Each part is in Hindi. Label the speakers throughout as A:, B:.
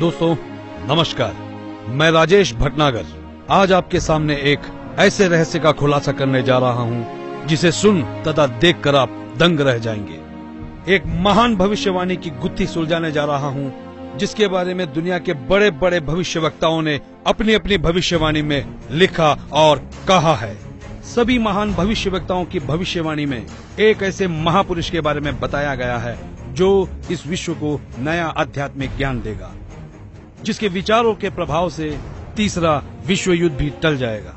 A: दोस्तों नमस्कार, मैं राजेश भटनागर आज आपके सामने एक ऐसे रहस्य का खुलासा करने जा रहा हूं जिसे सुन तथा देखकर आप दंग रह जाएंगे। एक महान भविष्यवाणी की गुत्थी सुलझाने जा रहा हूं जिसके बारे में दुनिया के बड़े बड़े भविष्यवक्ताओं ने अपनी अपनी भविष्यवाणी में लिखा और कहा है। सभी महान भविष्यवक्ताओं की भविष्यवाणी में एक ऐसे महापुरुष के बारे में बताया गया है जो इस विश्व को नया आध्यात्मिक ज्ञान देगा, जिसके विचारों के प्रभाव से तीसरा विश्व युद्ध भी टल जाएगा।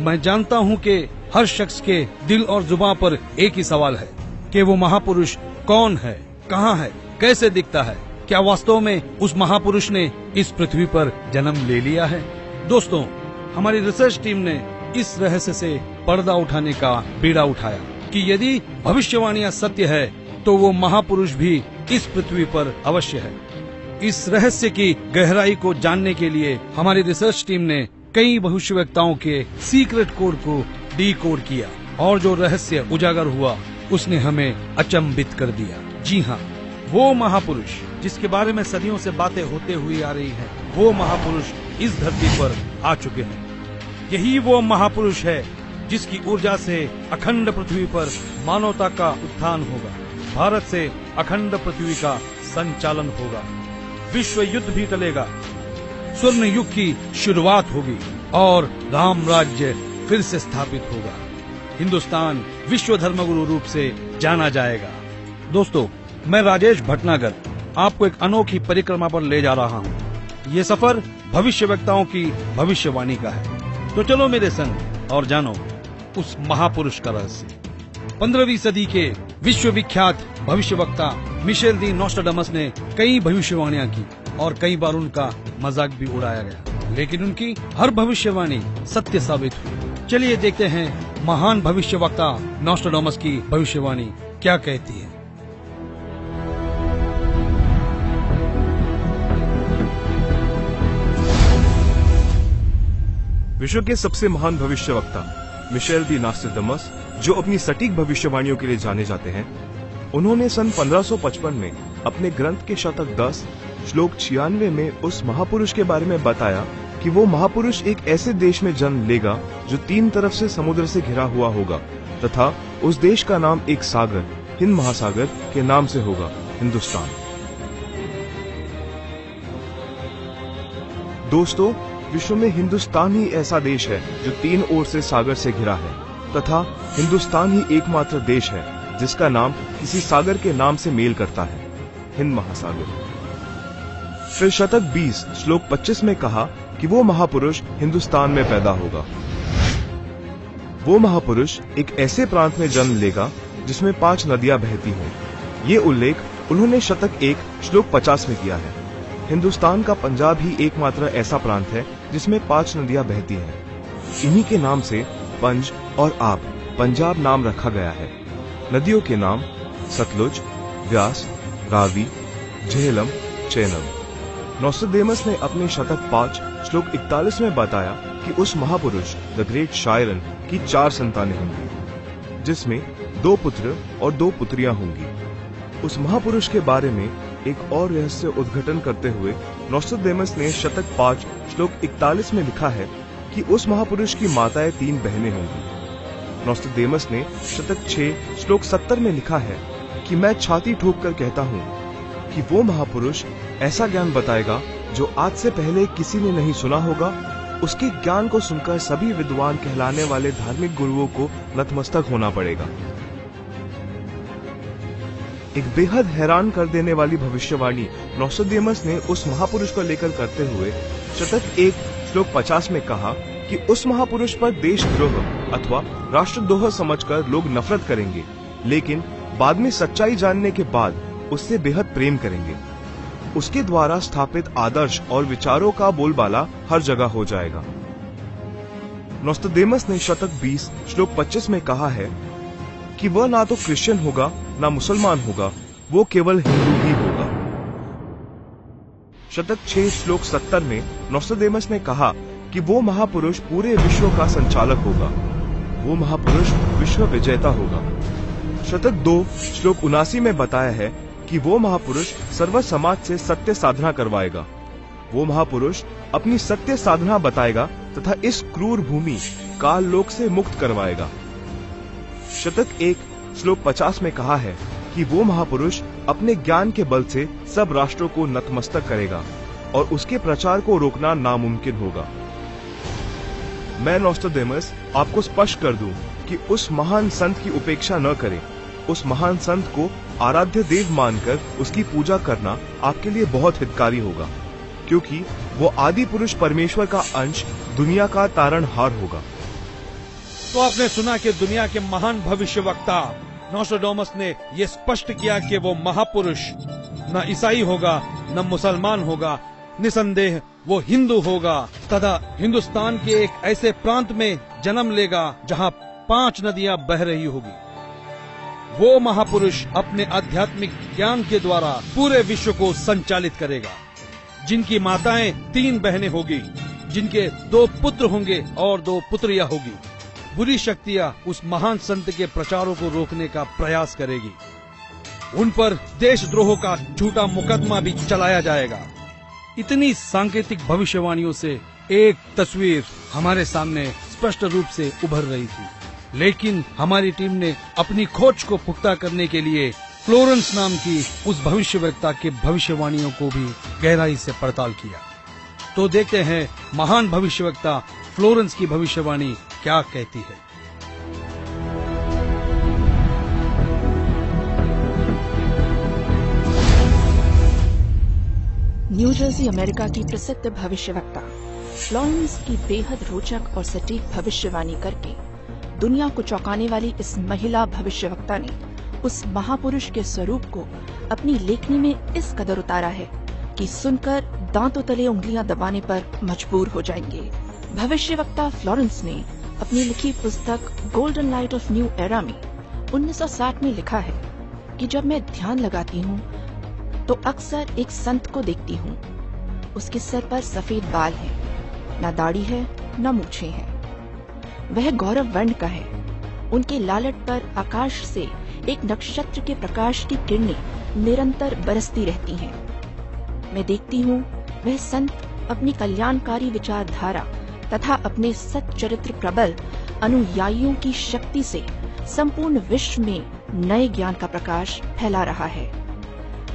A: मैं जानता हूं कि हर शख्स के दिल और जुबान पर एक ही सवाल है कि वो महापुरुष कौन है, कहां है, कैसे दिखता है, क्या वास्तव में उस महापुरुष ने इस पृथ्वी पर जन्म ले लिया है। दोस्तों, हमारी रिसर्च टीम ने इस रहस्य से पर्दा उठाने का बीड़ा उठाया कि यदि भविष्यवाणियां सत्य है तो वो महापुरुष भी इस पृथ्वी पर अवश्य है। इस रहस्य की गहराई को जानने के लिए हमारी रिसर्च टीम ने कई भविष्यवक्ताओं के सीक्रेट कोड को डीकोड किया और जो रहस्य उजागर हुआ उसने हमें अचंभित कर दिया। जी हाँ, वो महापुरुष जिसके बारे में सदियों से बातें होते हुई आ रही हैं, वो महापुरुष इस धरती पर आ चुके हैं। यही वो महापुरुष है जिसकी ऊर्जा से अखंड पृथ्वी पर मानवता का उत्थान होगा, भारत से अखंड पृथ्वी का संचालन होगा, विश्व युद्ध भी टलेगा, स्वर्ण युग की शुरुआत होगी और राम राज्य फिर से स्थापित होगा। हिंदुस्तान विश्व धर्मगुरु रूप से जाना जाएगा। दोस्तों, मैं राजेश भटनागर आपको एक अनोखी परिक्रमा पर ले जा रहा हूँ। ये सफर भविष्यवक्ताओं की भविष्यवाणी का है, तो चलो मेरे संग और जानो उस महापुरुष का रहस्य। 15वीं सदी के विश्वविख्यात भविष्यवक्ता मिशेल दी नोस्ट्राडामस ने कई भविष्यवाणियां की और कई बार उनका मजाक भी उड़ाया गया, लेकिन उनकी हर भविष्यवाणी सत्य साबित हुई। चलिए देखते हैं महान भविष्यवक्ता नोस्ट्राडामस की भविष्यवाणी क्या कहती है।
B: विश्व के सबसे महान भविष्यवक्ता मिशेल दी नोस्ट्राडामस, जो अपनी सटीक भविष्यवाणियों के लिए जाने जाते हैं, उन्होंने सन 1555 में अपने ग्रंथ के शतक 10 श्लोक 96 में उस महापुरुष के बारे में बताया कि वो महापुरुष एक ऐसे देश में जन्म लेगा जो 3 तरफ से समुद्र से घिरा हुआ होगा तथा उस देश का नाम एक सागर, हिंद महासागर के नाम से होगा, हिंदुस्तान। दोस्तों, विश्व में हिंदुस्तान ही ऐसा देश है जो 3 ओर से सागर से घिरा है तथा हिंदुस्तान ही एकमात्र देश है जिसका नाम किसी सागर के नाम से मेल करता है, हिंद महासागर। फिर शतक 20 श्लोक 25 में कहा कि वो महापुरुष हिंदुस्तान में पैदा होगा। वो महापुरुष एक ऐसे प्रांत में जन्म लेगा जिसमें 5 नदियां बहती हों। ये उल्लेख उन्होंने शतक 1 श्लोक 50 में किया है। हिंदुस्तान का पंजाब ही एकमात्र ऐसा प्रांत है जिसमें 5 नदियां बहती हैं। इन्हीं के नाम से पंज और आप पंजाब नाम रखा गया है। नदियों के नाम सतलुज, व्यास, रावी, झेलम, चेनम। नोस्ट्राडामस ने अपने शतक 5 श्लोक 41 में बताया कि उस महापुरुष द ग्रेट शायरन की 4 संतानें होंगी, जिसमें 2 पुत्र और 2 पुत्रियां होंगी। उस महापुरुष के बारे में एक और रहस्य उद्घाटन करते हुए नोस्ट्राडामस ने शतक 5 श्लोक 41 में लिखा है कि उस महापुरुष की माताएं 3 बहनें होंगी। नोस्ट्राडामस ने शतक 6 श्लोक 70 में लिखा है कि मैं छाती ठोक कर कहता हूँ कि वो महापुरुष ऐसा ज्ञान बताएगा जो आज से पहले किसी ने नहीं सुना होगा। उसके ज्ञान को सुनकर सभी विद्वान कहलाने वाले धार्मिक गुरुओं को नतमस्तक होना पड़ेगा। एक बेहद हैरान कर देने वाली भविष्यवाणी नोस्ट्राडामस ने उस महापुरुष को लेकर करते हुए शतक 1 श्लोक 50 में कहा कि उस महापुरुष पर देशद्रोह अथवा राष्ट्रद्रोह समझकर लोग नफरत करेंगे, लेकिन बाद में सच्चाई जानने के बाद उससे बेहद प्रेम करेंगे। उसके द्वारा स्थापित आदर्श और विचारों का बोलबाला हर जगह हो जाएगा। नोस्ट्राडामस ने शतक 20 श्लोक 25 में कहा है कि वह ना तो क्रिश्चियन होगा ना मुसलमान होगा, वो केवल हिंदू ही होगा। शतक 6 श्लोक 70 में नोस्ट्राडामस ने कहा कि वो महापुरुष पूरे विश्व का संचालक होगा, वो महापुरुष विश्व विजेता होगा। शतक 2 श्लोक 79 में बताया है कि वो महापुरुष सर्व समाज से सत्य साधना करवाएगा वो महापुरुष अपनी सत्य साधना बताएगा तथा इस क्रूर भूमि काल लोक से मुक्त करवाएगा। शतक 1 श्लोक 50 में कहा है कि वो महापुरुष अपने ज्ञान के बल से सब राष्ट्रों को नतमस्तक करेगा और उसके प्रचार को रोकना नामुमकिन होगा। मैं नोस्ट्राडेमस आपको स्पष्ट कर दूं कि उस महान संत की उपेक्षा न करें। उस महान संत को आराध्य देव मानकर उसकी पूजा करना आपके लिए बहुत हितकारी होगा, क्योंकि वो आदि पुरुष परमेश्वर का अंश, दुनिया का तारणहार होगा।
A: तो आपने सुना कि दुनिया के महान भविष्यवक्ता नोस्ट्राडेमस ने यह स्पष्ट किया कि वो महापुरुष न ईसाई होगा न मुसलमान होगा, निसंदेह वो हिंदू होगा तथा हिंदुस्तान के एक ऐसे प्रांत में जन्म लेगा जहां 5 नदियां बह रही होगी। वो महापुरुष अपने आध्यात्मिक ज्ञान के द्वारा पूरे विश्व को संचालित करेगा, जिनकी माताएं 3 बहनें होगी, जिनके 2 पुत्र होंगे और 2 पुत्रियां होगी। बुरी शक्तियां उस महान संत के प्रचारों को रोकने का प्रयास करेगी। उन पर देशद्रोह का झूठा मुकदमा भी चलाया जाएगा। इतनी सांकेतिक भविष्यवाणियों से एक तस्वीर हमारे सामने स्पष्ट रूप से उभर रही थी, लेकिन हमारी टीम ने अपनी खोज को पुख्ता करने के लिए फ्लोरेंस नाम की उस भविष्यवक्ता के भविष्यवाणियों को भी गहराई से पड़ताल किया। तो देखते हैं महान भविष्यवक्ता फ्लोरेंस की भविष्यवाणी क्या कहती है।
C: न्यू जर्सी अमेरिका की प्रसिद्ध भविष्यवक्ता फ्लोरेंस की बेहद रोचक और सटीक भविष्यवाणी करके दुनिया को चौंकाने वाली इस महिला भविष्यवक्ता ने उस महापुरुष के स्वरूप को अपनी लेखनी में इस कदर उतारा है कि सुनकर दांतों तले उंगलियां दबाने पर मजबूर हो जाएंगे। भविष्यवक्ता फ्लोरेंस ने अपनी लिखी पुस्तक golden light of new era में 1960 में लिखा है कि जब मैं ध्यान लगाती हूँ तो अक्सर एक संत को देखती हूँ। उसके सर पर सफेद बाल हैं, न दाढ़ी है न मूछें हैं। वह गौरव वर्ण का है। उनके लालट पर आकाश से एक नक्षत्र के प्रकाश की किरणें निरंतर बरसती रहती हैं। मैं देखती हूँ वह संत अपनी कल्याणकारी विचारधारा तथा अपने सच्चरित्र प्रबल अनुयायियों की शक्ति से संपूर्ण विश्व में नए ज्ञान का प्रकाश फैला रहा है।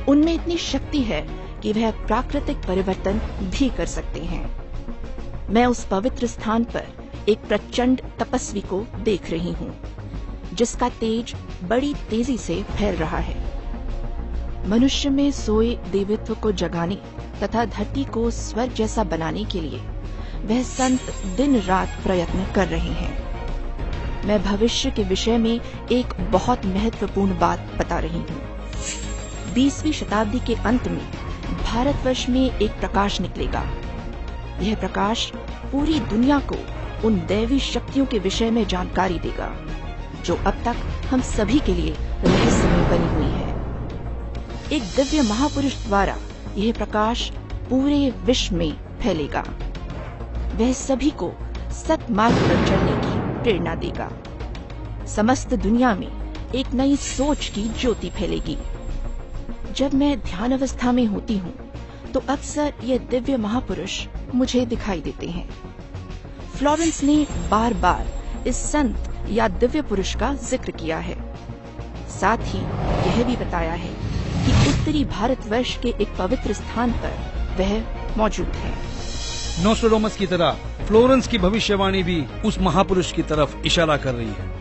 C: उनमें इतनी शक्ति है कि वह प्राकृतिक परिवर्तन भी कर सकते हैं। मैं उस पवित्र स्थान पर एक प्रचंड तपस्वी को देख रही हूँ, जिसका तेज बड़ी तेजी से फैल रहा है। मनुष्य में सोए देवत्व को जगाने तथा धरती को स्वर्ग जैसा बनाने के लिए वह संत दिन रात प्रयत्न कर रहे हैं। मैं भविष्य के विषय में एक बहुत महत्वपूर्ण बात बता रही हूँ। 20वीं शताब्दी के अंत में भारतवर्ष में एक प्रकाश निकलेगा। यह प्रकाश पूरी दुनिया को उन दैवी शक्तियों के विषय में जानकारी देगा जो अब तक हम सभी के लिए रहस्यमय बनी हुई है। एक दिव्य महापुरुष द्वारा यह प्रकाश पूरे विश्व में फैलेगा। वह सभी को सत्मार्ग पर चलने की प्रेरणा देगा। समस्त दुनिया में एक नई सोच की ज्योति फैलेगी। जब मैं ध्यान अवस्था में होती हूँ तो अक्सर ये दिव्य महापुरुष मुझे दिखाई देते हैं। फ्लोरेंस ने बार बार इस संत या दिव्य पुरुष का जिक्र किया है। साथ ही यह भी बताया है कि उत्तरी भारतवर्ष के एक पवित्र स्थान पर वह मौजूद है।
A: नोस्ट्राडेमस की तरह फ्लोरेंस की भविष्यवाणी भी उस महापुरुष की तरफ इशारा कर रही है।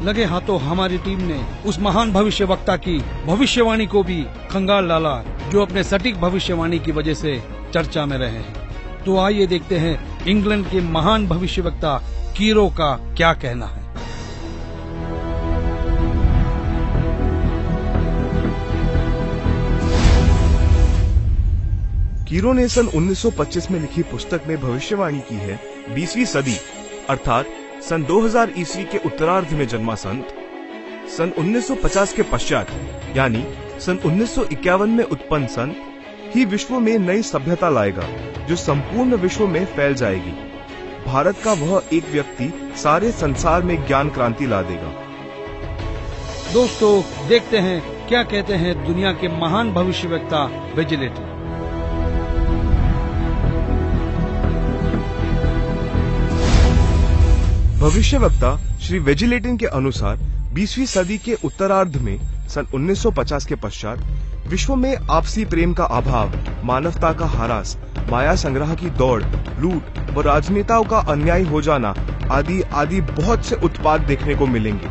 A: लगे हाथों हमारी टीम ने उस महान भविष्यवक्ता की भविष्यवाणी को भी खंगाल डाला, जो अपने सटीक भविष्यवाणी की वजह से चर्चा में रहे हैं। तो आइए देखते हैं इंग्लैंड के महान भविष्यवक्ता कीरो का क्या कहना है।
B: कीरो ने सन 1925 में लिखी पुस्तक में भविष्यवाणी की है 20वीं सदी अर्थात सन 2000 ईस्वी के उत्तरार्ध में जन्मा संत सन 1950 के पश्चात यानी सन 1951 में उत्पन्न संत ही विश्व में नई सभ्यता लाएगा जो संपूर्ण विश्व में फैल जाएगी। भारत का वह एक व्यक्ति सारे संसार में ज्ञान क्रांति ला देगा।
A: दोस्तों देखते हैं क्या कहते हैं दुनिया के महान भविष्यवक्ता विजिलेटर।
B: भविष्यवक्ता श्री वेजिलेटिन के अनुसार 20वीं सदी के उत्तरार्ध में सन 1950 के पश्चात विश्व में आपसी प्रेम का अभाव, मानवता का ह्रास, माया संग्रह की दौड़, लूट व राजनेताओं का अन्याय हो जाना आदि आदि बहुत से उत्पाद देखने को मिलेंगे।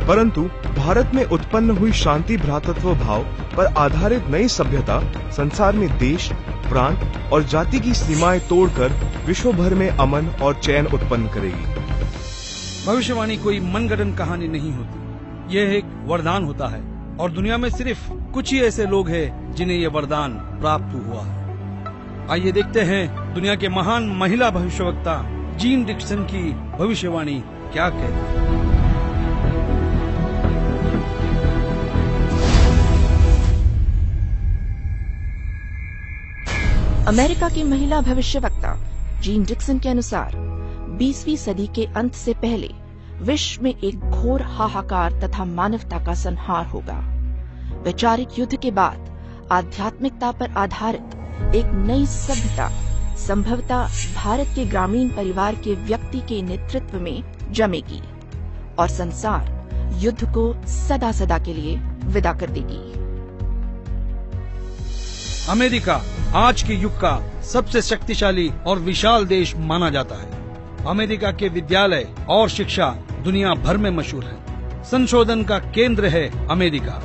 B: परंतु भारत में उत्पन्न हुई शांति भ्रातृत्व भाव पर आधारित नई सभ्यता संसार में देश, प्रांत और जाति की सीमाएं तोड़कर विश्व भर में अमन और चैन उत्पन्न करेगी।
A: भविष्यवाणी कोई मनगढ़ंत कहानी नहीं होती, यह एक वरदान होता है और दुनिया में सिर्फ कुछ ही ऐसे लोग हैं जिन्हें यह वरदान प्राप्त हुआ है। आइए देखते हैं दुनिया के महान महिला भविष्यवक्ता जीन डिक्सन की भविष्यवाणी क्या कहती है।
C: अमेरिका की महिला भविष्यवक्ता जीन डिक्सन के अनुसार 20वीं सदी के अंत से पहले विश्व में एक घोर हाहाकार तथा मानवता का संहार होगा। वैचारिक युद्ध के बाद आध्यात्मिकता पर आधारित एक नई सभ्यता संभवतः भारत के ग्रामीण परिवार के व्यक्ति के नेतृत्व में जमेगी और संसार युद्ध को सदा सदा के लिए विदा कर देगी।
A: अमेरिका आज के युग का सबसे शक्तिशाली और विशाल देश माना जाता है। अमेरिका के विद्यालय और शिक्षा दुनिया भर में मशहूर है। संशोधन का केंद्र है अमेरिका।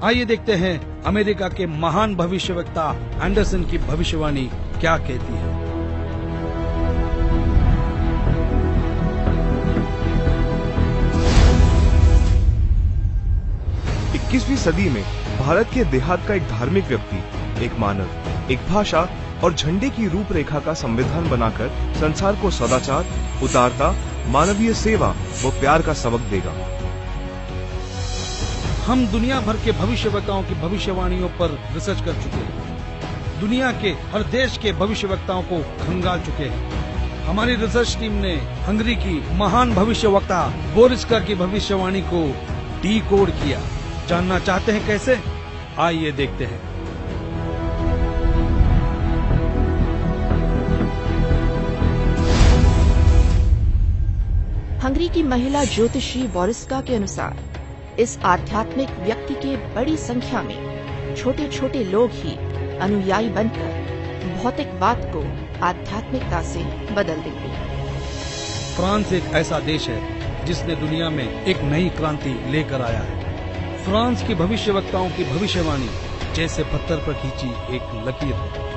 A: आइए देखते हैं अमेरिका के महान भविष्यवक्ता एंडरसन की भविष्यवाणी क्या कहती है।
B: 21वीं सदी में भारत के देहात का एक धार्मिक व्यक्ति, एक मानव, एक भाषा और झंडे की रूपरेखा का संविधान बनाकर संसार को सदाचार, उदारता, मानवीय सेवा व प्यार का सबक देगा।
A: हम दुनिया भर के भविष्यवक्ताओं की भविष्यवाणियों पर रिसर्च कर चुके हैं। दुनिया के हर देश के भविष्यवक्ताओं को खंगाल चुके हैं। हमारी रिसर्च टीम ने हंगरी की महान भविष्यवक्ता बोरिस्का की भविष्यवाणी को डीकोड किया। जानना चाहते हैं कैसे? आइए देखते हैं।
C: हंगरी की महिला ज्योतिषी बोरिस्का के अनुसार इस आध्यात्मिक व्यक्ति के बड़ी संख्या में छोटे छोटे लोग ही अनुयायी बनकर भौतिकवाद को आध्यात्मिकता से बदल देंगे।
A: फ्रांस एक ऐसा देश है जिसने दुनिया में एक नई क्रांति लेकर आया है। फ्रांस की भविष्यवक्ताओं की भविष्यवाणी जैसे पत्थर पर खींची एक लकीर है।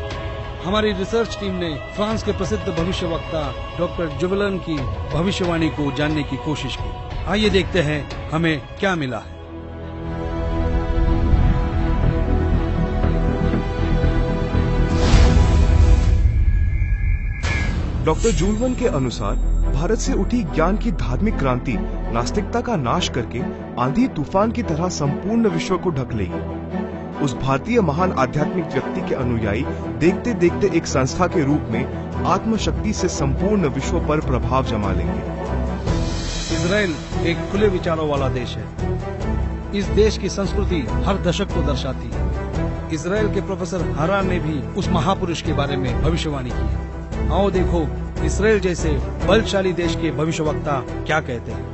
A: हमारी रिसर्च टीम ने फ्रांस के प्रसिद्ध भविष्यवक्ता डॉक्टर जुबलन की भविष्यवाणी को जानने की कोशिश की। आइए देखते हैं हमें क्या मिला है।
B: डॉक्टर जुबलन के अनुसार भारत से उठी ज्ञान की धार्मिक क्रांति नास्तिकता का नाश करके आंधी तूफान की तरह संपूर्ण विश्व को ढक लेगी। उस भारतीय महान आध्यात्मिक व्यक्ति के अनुयायी देखते देखते एक संस्था के रूप में आत्मशक्ति से संपूर्ण विश्व पर प्रभाव जमा लेंगे।
A: इजराइल एक खुले विचारों वाला देश है। इस देश की संस्कृति हर दशक को दर्शाती है। इजराइल के प्रोफेसर हरा ने भी उस महापुरुष के बारे में भविष्यवाणी की है। आओ देखो इजराइल जैसे बलशाली देश के भविष्यवक्ता क्या कहते हैं।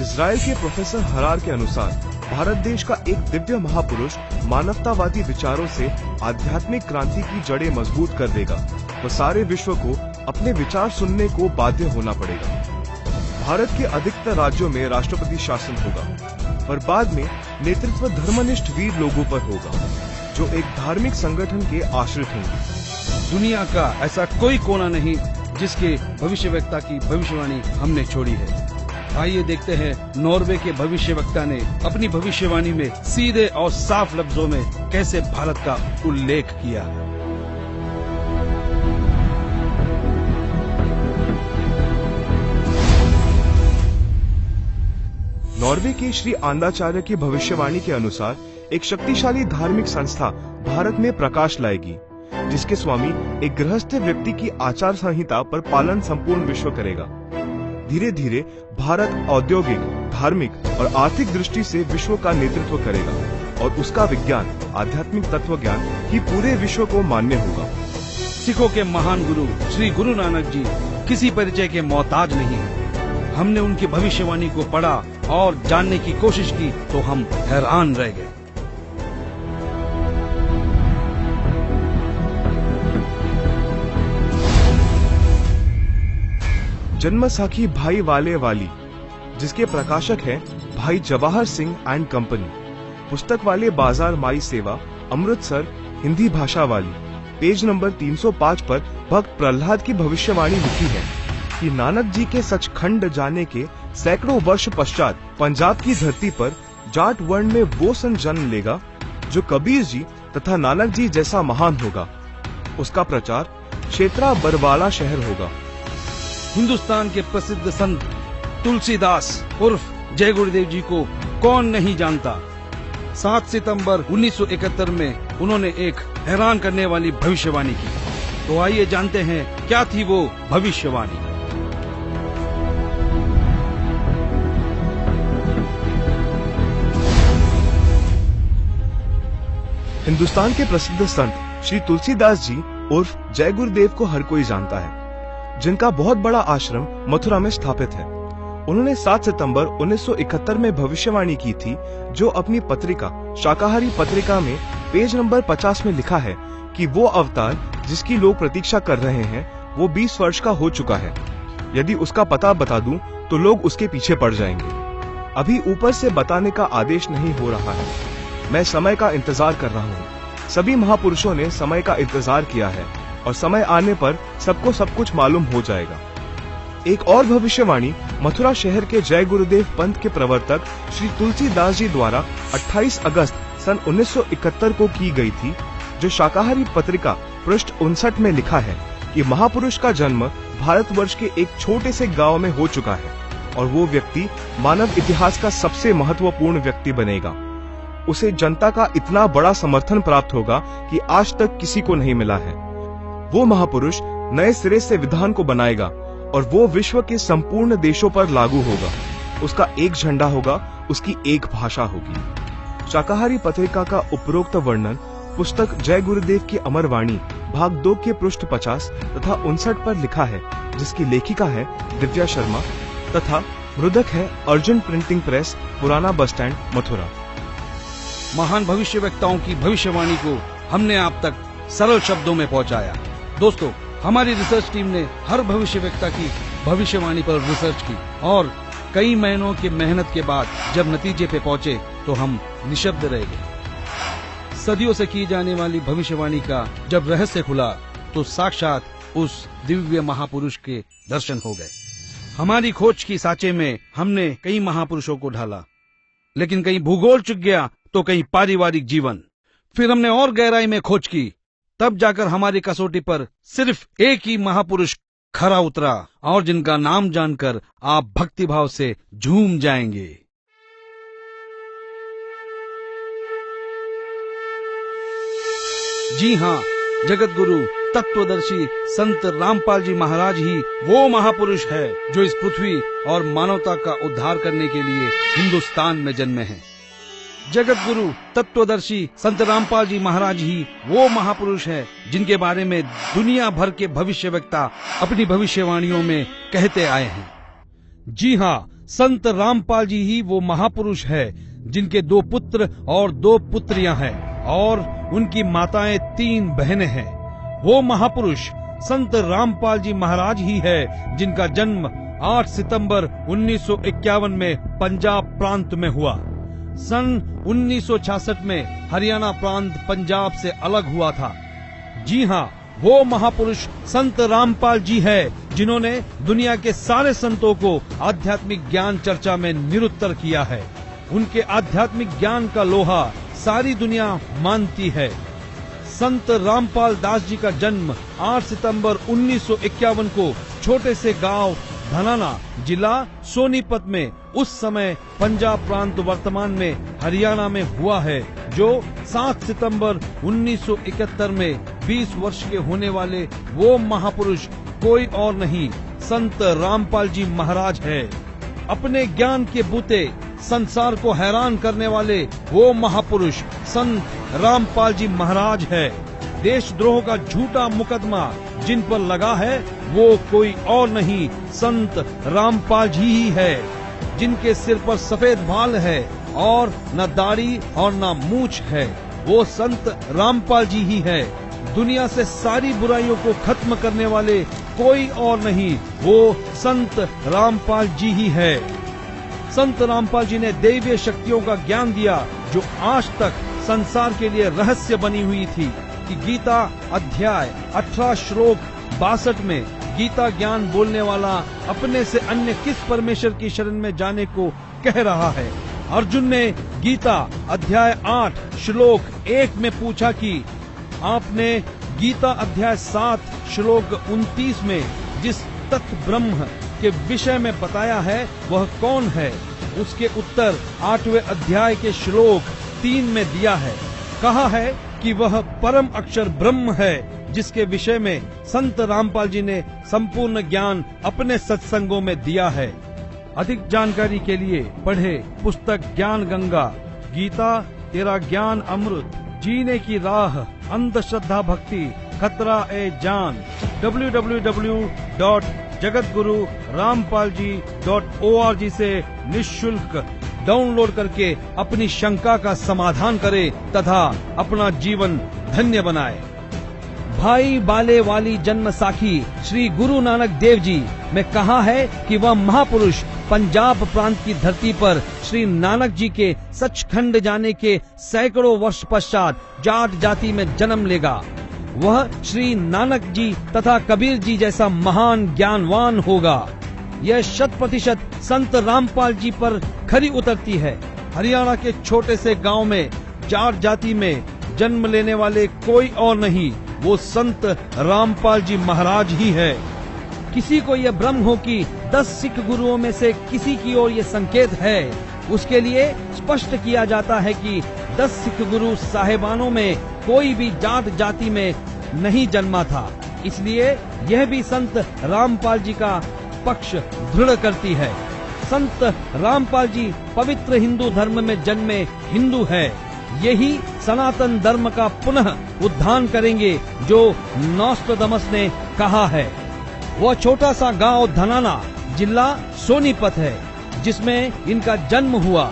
B: इजराइल के प्रोफेसर हरार के अनुसार भारत देश का एक दिव्य महापुरुष मानवतावादी विचारों से आध्यात्मिक क्रांति की जड़ें मजबूत कर देगा और सारे विश्व को अपने विचार सुनने को बाध्य होना पड़ेगा। भारत के अधिकतर राज्यों में राष्ट्रपति शासन होगा, पर बाद में नेतृत्व धर्मनिष्ठ वीर लोगों पर होगा जो एक धार्मिक संगठन के आश्रित होंगे।
A: दुनिया का ऐसा कोई कोना नहीं जिसके भविष्यवक्ता की भविष्यवाणी हमने छोड़ी है। आइए देखते हैं नॉर्वे के भविष्यवक्ता ने अपनी भविष्यवाणी में सीधे और साफ लफ्जों में कैसे भारत का उल्लेख किया।
B: नॉर्वे के श्री आंदाचार्य की भविष्यवाणी के अनुसार एक शक्तिशाली धार्मिक संस्था भारत में प्रकाश लाएगी, जिसके स्वामी एक गृहस्थ व्यक्ति की आचार संहिता पर पालन संपूर्ण विश्व करेगा। धीरे धीरे भारत औद्योगिक, धार्मिक और आर्थिक दृष्टि से विश्व का नेतृत्व करेगा। और उसका विज्ञान आध्यात्मिक तत्व ज्ञान ही पूरे विश्व को मान्य होगा।
A: सिखों के महान गुरु श्री गुरु नानक जी किसी परिचय के मोहताज नहीं। हमने उनकी भविष्यवाणी को पढ़ा और जानने की कोशिश की तो हम हैरान रह गए।
B: जन्मसाखी भाई वाले वाली, जिसके प्रकाशक हैं भाई जवाहर सिंह एंड कंपनी, पुस्तक वाले बाजार माई सेवा, अमृतसर, हिंदी भाषा वाली। पेज नंबर 305 पर भक्त प्रहलाद की भविष्यवाणी लिखी है कि नानक जी के सचखंड जाने के सैकड़ों वर्ष पश्चात पंजाब की धरती पर जाट वर्ण में वो सन जन्म लेगा जो कबीर जी तथा नानक जी जैसा महान होगा। उसका प्रचार क्षेत्रा बरवाला शहर होगा।
A: हिंदुस्तान के प्रसिद्ध संत तुलसीदास उर्फ जय गुरुदेव जी को कौन नहीं जानता। 7 सितंबर 1971 में उन्होंने एक हैरान करने वाली भविष्यवाणी की। तो आइए जानते हैं क्या थी वो भविष्यवाणी।
B: हिंदुस्तान के प्रसिद्ध संत श्री तुलसीदास जी उर्फ जय गुरुदेव को हर कोई जानता है, जिनका बहुत बड़ा आश्रम मथुरा में स्थापित है। उन्होंने 7 सितंबर 1971 में भविष्यवाणी की थी, जो अपनी पत्रिका शाकाहारी पत्रिका में पेज नंबर 50 में लिखा है कि वो अवतार जिसकी लोग प्रतीक्षा कर रहे हैं वो 20 वर्ष का हो चुका है। यदि उसका पता बता दूं तो लोग उसके पीछे पड़ जाएंगे। अभी ऊपर से बताने का आदेश नहीं हो रहा है। मैं समय का इंतजार कर रहा हूँ। सभी महापुरुषों ने समय का इंतजार किया है और समय आने पर सबको सब कुछ मालूम हो जाएगा। एक और भविष्यवाणी मथुरा शहर के जय गुरुदेव पंथ के प्रवर्तक श्री तुलसीदास जी द्वारा 28 अगस्त सन 1971 को की गई थी, जो शाकाहारी पत्रिका पृष्ठ 59 में लिखा है कि महापुरुष का जन्म भारतवर्ष के एक छोटे से गांव में हो चुका है और वो व्यक्ति मानव इतिहास का सबसे महत्वपूर्ण व्यक्ति बनेगा। उसे जनता का इतना बड़ा समर्थन प्राप्त होगा कि आज तक किसी को नहीं मिला है। वो महापुरुष नए सिरे से विधान को बनाएगा और वो विश्व के संपूर्ण देशों पर लागू होगा। उसका एक झंडा होगा, उसकी एक भाषा होगी। शाकाहारी पत्रिका का उपरोक्त वर्णन पुस्तक जय गुरुदेव की अमर वाणी भाग 2 के पृष्ठ 50 तथा 59 पर लिखा है, जिसकी लेखिका है दिव्या शर्मा तथा मृदक है अर्जुन प्रिंटिंग प्रेस, पुराना बस स्टैंड, मथुरा।
A: महान भविष्यवक्ताओं की भविष्यवाणी को हमने आप तक सरल शब्दों में पहुंचाया। दोस्तों, हमारी रिसर्च टीम ने हर भविष्यवक्ता की भविष्यवाणी पर रिसर्च की और कई महीनों की मेहनत के बाद जब नतीजे पे पहुंचे तो हम निशब्द रह गए। सदियों से की जाने वाली भविष्यवाणी का जब रहस्य खुला तो साक्षात उस दिव्य महापुरुष के दर्शन हो गए। हमारी खोज की सांचे में हमने कई महापुरुषों को ढाला, लेकिन कहीं भूगोल चुक गया तो कहीं पारिवारिक जीवन। फिर हमने और गहराई में खोज की, तब जाकर हमारी कसौटी पर सिर्फ एक ही महापुरुष खरा उतरा और जिनका नाम जानकर आप भक्तिभाव से झूम जाएंगे। जी हाँ, जगत गुरु तत्वदर्शी संत रामपाल जी महाराज ही वो महापुरुष है जो इस पृथ्वी और मानवता का उद्धार करने के लिए हिंदुस्तान में जन्मे हैं। जगत गुरु तत्वदर्शी संत रामपाल जी महाराज ही वो महापुरुष है जिनके बारे में दुनिया भर के भविष्यवक्ता अपनी भविष्यवाणियों में कहते आए हैं। जी हाँ, संत रामपाल जी ही वो महापुरुष है जिनके 2 पुत्र और 2 पुत्रियां हैं और उनकी माताएं 3 बहनें हैं। वो महापुरुष संत रामपाल जी महाराज ही है जिनका जन्म 8 सितंबर 1951 में पंजाब प्रांत में हुआ। सन 1966 में हरियाणा प्रांत पंजाब से अलग हुआ था। जी हाँ, वो महापुरुष संत रामपाल जी है जिन्होंने दुनिया के सारे संतों को आध्यात्मिक ज्ञान चर्चा में निरुत्तर किया है। उनके आध्यात्मिक ज्ञान का लोहा सारी दुनिया मानती है। संत रामपाल दास जी का जन्म 8 सितंबर 1951 को छोटे से गांव धनाना, जिला सोनीपत में, उस समय पंजाब प्रांत वर्तमान में हरियाणा में हुआ है, जो 7 सितंबर 1971 में 20 वर्ष के होने वाले वो महापुरुष कोई और नहीं, संत रामपाल जी महाराज है। अपने ज्ञान के बूते संसार को हैरान करने वाले वो महापुरुष संत रामपाल जी महाराज है। देशद्रोह का झूठा मुकदमा जिन पर लगा है वो कोई और नहीं, संत रामपाल जी ही है, जिनके सिर पर सफेद बाल है और न दाढ़ी और न मूछ है। वो संत रामपाल जी ही है। दुनिया से सारी बुराइयों को खत्म करने वाले कोई और नहीं, वो संत रामपाल जी ही है। संत रामपाल जी ने दैवीय शक्तियों का ज्ञान दिया जो आज तक संसार के लिए रहस्य बनी हुई थी कि गीता अध्याय 18 श्लोक 62 में गीता ज्ञान बोलने वाला अपने से अन्य किस परमेश्वर की शरण में जाने को कह रहा है। अर्जुन ने गीता अध्याय 8 श्लोक 1 में पूछा कि आपने गीता अध्याय 7 श्लोक 29 में जिस तत्व ब्रह्म के विषय में बताया है वह कौन है। उसके उत्तर 8वें अध्याय के श्लोक 3 में दिया है। कहा है कि वह परम अक्षर ब्रह्म है, जिसके विषय में संत रामपाल जी ने संपूर्ण ज्ञान अपने सत्संगों में दिया है। अधिक जानकारी के लिए पढ़े पुस्तक ज्ञान गंगा, गीता तेरा ज्ञान अमृत, जीने की राह, अंधश्रद्धा भक्ति, खतरा ए जान। www.jagatgururampalji.org से निःशुल्क डाउनलोड करके अपनी शंका का समाधान करे तथा अपना जीवन धन्य बनाए। भाई बाले वाली जन्म साखी श्री गुरु नानक देव जी में कहा है कि वह महापुरुष पंजाब प्रांत की धरती पर श्री नानक जी के सचखंड जाने के सैकड़ों वर्ष पश्चात जाट जाति में जन्म लेगा। वह श्री नानक जी तथा कबीर जी जैसा महान ज्ञानवान होगा। यह 100% संत रामपाल जी पर खरी उतरती है। हरियाणा के छोटे से गांव में जाट जाति में जन्म लेने वाले कोई और नहीं, वो संत रामपाल जी महाराज ही है। किसी को यह भ्रम हो कि 10 सिख गुरुओं में से किसी की ओर ये संकेत है, उसके लिए स्पष्ट किया जाता है कि 10 सिख गुरु साहेबानों में कोई भी जाट जाति में नहीं जन्मा था। इसलिए यह भी संत रामपाल जी का पक्ष दृढ़ करती है। संत रामपाल जी पवित्र हिंदू धर्म में जन्मे हिंदू है। यही सनातन धर्म का पुनः उद्धार करेंगे जो नॉस्ट्राडामस ने कहा है। वह छोटा सा गांव धनाना जिला सोनीपत है जिसमें इनका जन्म हुआ।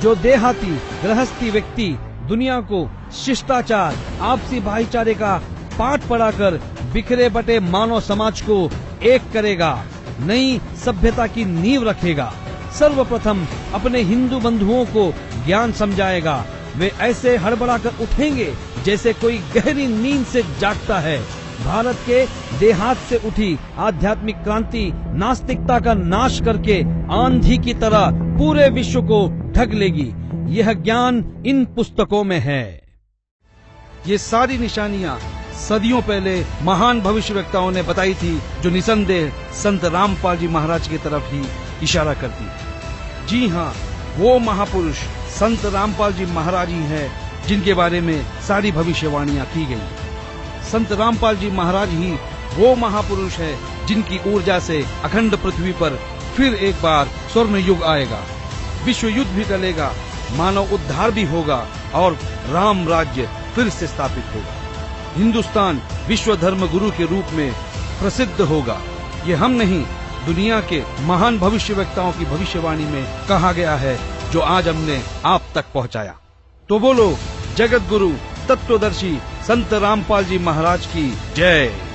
A: जो देहाती गृहस्थी व्यक्ति दुनिया को शिष्टाचार, आपसी भाईचारे का पाठ पढ़ाकर बिखरे बटे मानव समाज को एक करेगा, नई सभ्यता की नींव रखेगा। सर्वप्रथम अपने हिंदू बंधुओं को ज्ञान समझाएगा। वे ऐसे हड़बड़ाकर उठेंगे जैसे कोई गहरी नींद से जागता है। भारत के देहात से उठी आध्यात्मिक क्रांति नास्तिकता का नाश करके आंधी की तरह पूरे विश्व को ढक लेगी। यह ज्ञान इन पुस्तकों में है। ये सारी निशानियां सदियों पहले महान भविष्यवक्ताओं ने बताई थी, जो निसंदेह संत रामपाल जी महाराज की तरफ ही इशारा करती है। जी हाँ, वो महापुरुष संत रामपाल जी महाराज ही है जिनके बारे में सारी भविष्यवाणियां की गई। संत रामपाल जी महाराज ही वो महापुरुष है जिनकी ऊर्जा से अखंड पृथ्वी पर फिर एक बार स्वर्ण युग आएगा, विश्व युद्ध भी टलेगा, मानव उद्धार भी होगा और राम राज्य फिर से स्थापित होगा। हिंदुस्तान विश्व धर्म गुरु के रूप में प्रसिद्ध होगा। ये हम नहीं, दुनिया के महान भविष्यवक्ताओं की भविष्यवाणी में कहा गया है, जो आज हमने आप तक पहुंचाया। तो बोलो जगत गुरु तत्वदर्शी संत रामपाल जी महाराज की जय।